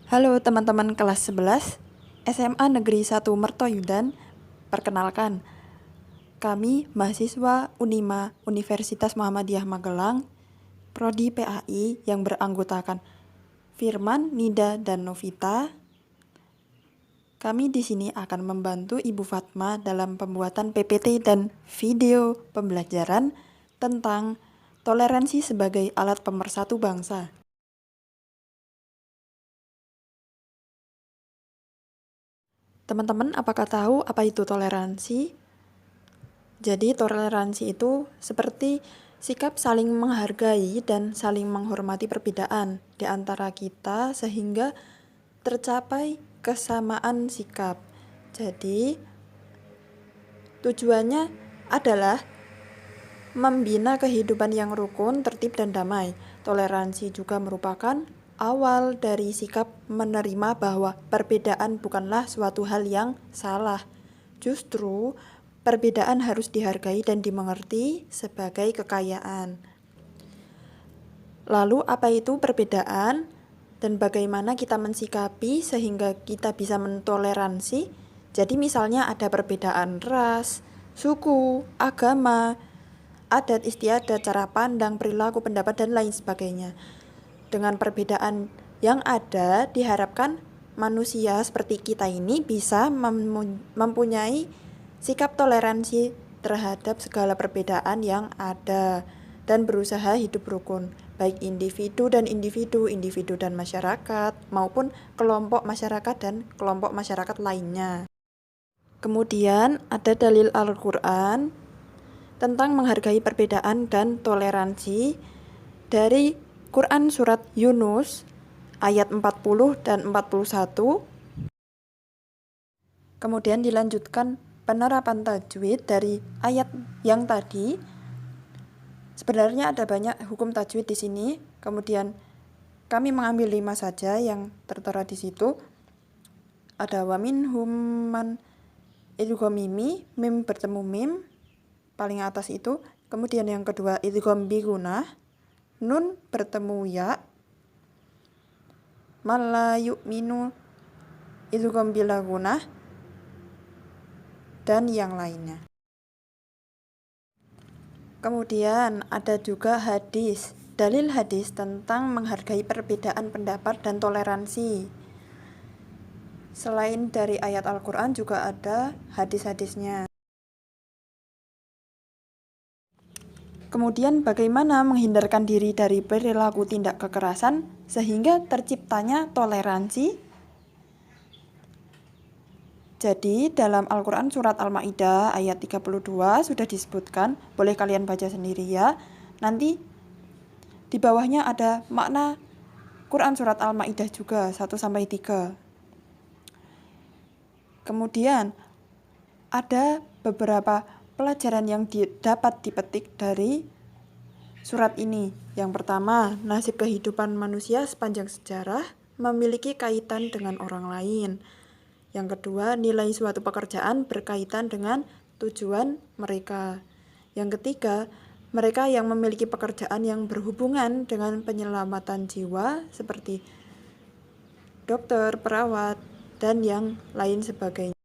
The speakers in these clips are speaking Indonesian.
Halo teman-teman kelas 11 SMA Negeri 1 Mertoyudan. Perkenalkan, kami mahasiswa Unima Universitas Muhammadiyah Magelang, Prodi PAI yang beranggotakan Firman, Nida, dan Novita. Kami di sini akan membantu Ibu Fatma dalam pembuatan PPT dan video pembelajaran tentang toleransi sebagai alat pemersatu bangsa. Teman-teman, apakah tahu apa itu toleransi? Jadi toleransi itu seperti sikap saling menghargai dan saling menghormati perbedaan di antara kita sehingga tercapai kesamaan sikap. Jadi tujuannya adalah membina kehidupan yang rukun, tertib, dan damai. Toleransi juga merupakan awal dari sikap menerima bahwa perbedaan bukanlah suatu hal yang salah. Justru perbedaan harus dihargai dan dimengerti sebagai kekayaan. Lalu apa itu perbedaan dan bagaimana kita mensikapi sehingga kita bisa mentoleransi? Jadi misalnya ada perbedaan ras, suku, agama, adat istiadat, cara pandang, perilaku, pendapat, dan lain sebagainya. Dengan perbedaan yang ada, diharapkan manusia seperti kita ini bisa mempunyai sikap toleransi terhadap segala perbedaan yang ada dan berusaha hidup rukun, baik individu dan individu, individu dan masyarakat, maupun kelompok masyarakat dan kelompok masyarakat lainnya. Kemudian ada dalil Al-Quran tentang menghargai perbedaan dan toleransi dari Quran Surat Yunus ayat 40 dan 41. Kemudian dilanjutkan penerapan tajwid dari ayat yang tadi. Sebenarnya ada banyak hukum tajwid di sini. Kemudian kami mengambil 5 saja yang tertera di situ. Ada wamin human idgham mim bertemu mim paling atas itu. Kemudian yang kedua idgham bi gunah, nun bertemu ya, mala yu'minu idgham bila gunah, dan yang lainnya. Kemudian ada juga hadis, dalil hadis tentang menghargai perbedaan pendapat dan toleransi. Selain dari ayat Al-Quran juga ada hadis-hadisnya. Kemudian bagaimana menghindarkan diri dari perilaku tindak kekerasan sehingga terciptanya toleransi? Jadi dalam Al-Quran surat Al-Ma'idah ayat 32 sudah disebutkan, boleh kalian baca sendiri ya. Nanti di bawahnya ada makna Quran surat Al-Ma'idah juga 1-3. Kemudian ada beberapa pelajaran yang dapat dipetik dari surat ini. Yang pertama, nasib kehidupan manusia sepanjang sejarah memiliki kaitan dengan orang lain. Yang kedua, nilai suatu pekerjaan berkaitan dengan tujuan mereka. Yang ketiga, mereka yang memiliki pekerjaan yang berhubungan dengan penyelamatan jiwa seperti dokter, perawat, dan yang lain sebagainya.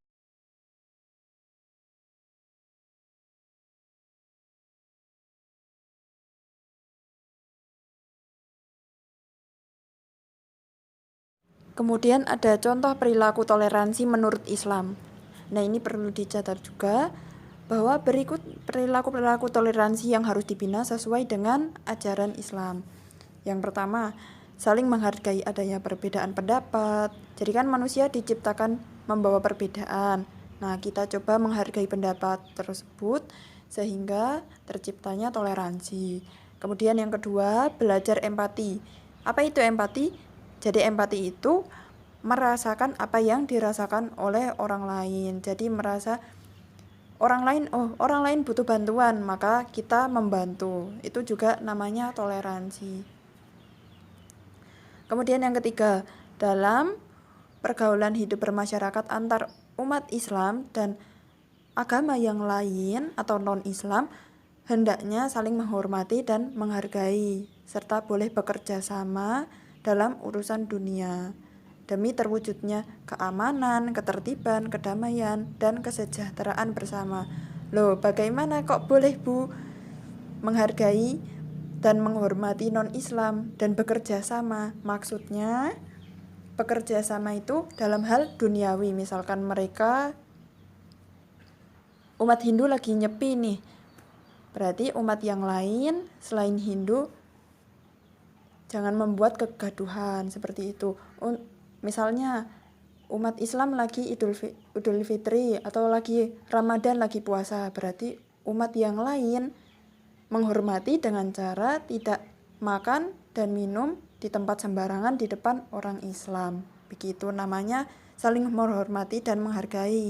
Kemudian ada contoh perilaku toleransi menurut Islam. Nah, ini perlu dicatat juga bahwa berikut perilaku-perilaku toleransi yang harus dibina sesuai dengan ajaran Islam. Yang pertama, saling menghargai adanya perbedaan pendapat. Jadi kan manusia diciptakan membawa perbedaan. Nah, kita coba menghargai pendapat tersebut sehingga terciptanya toleransi. Kemudian yang kedua, belajar empati. Apa itu empati? Jadi empati itu merasakan apa yang dirasakan oleh orang lain. Jadi merasa orang lain butuh bantuan, maka kita membantu. Itu juga namanya toleransi. Kemudian yang ketiga, dalam pergaulan hidup bermasyarakat antar umat Islam dan agama yang lain atau non-Islam, hendaknya saling menghormati dan menghargai, serta boleh bekerja sama dalam urusan dunia. demi terwujudnya keamanan, ketertiban, kedamaian, dan kesejahteraan bersama. Loh, bagaimana kok boleh Bu menghargai dan menghormati non-Islam dan bekerja sama? Maksudnya bekerja sama itu dalam hal duniawi, misalkan mereka umat Hindu lagi nyepi nih, berarti umat yang lain selain Hindu jangan membuat kegaduhan seperti itu. Misalnya umat Islam lagi Idul Fitri atau lagi Ramadan, lagi puasa, berarti umat yang lain menghormati dengan cara tidak makan dan minum di tempat sembarangan di depan orang Islam. Begitu namanya saling menghormati dan menghargai.